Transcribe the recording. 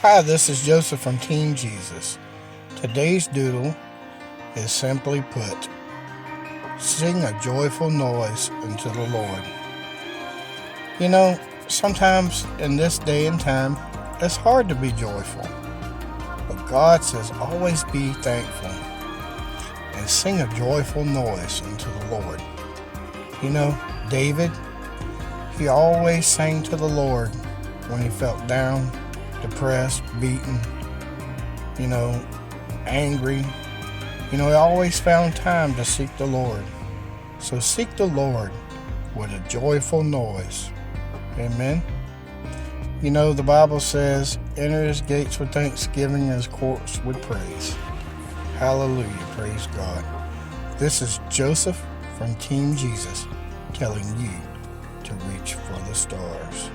Hi, this is Joseph from Team Jesus. Today's doodle is simply put, sing a joyful noise unto the Lord. You know, sometimes in this day and time, it's hard to be joyful, but God says always be thankful and sing a joyful noise unto the Lord. You know, David, he always sang to the Lord when he felt down, depressed, beaten, you know, angry. He always found time to seek the Lord. So seek the Lord with a joyful noise. Amen. The Bible says, enter his gates with thanksgiving and his courts with praise. Hallelujah. Praise God. This is Joseph from Team Jesus telling you to reach for the stars.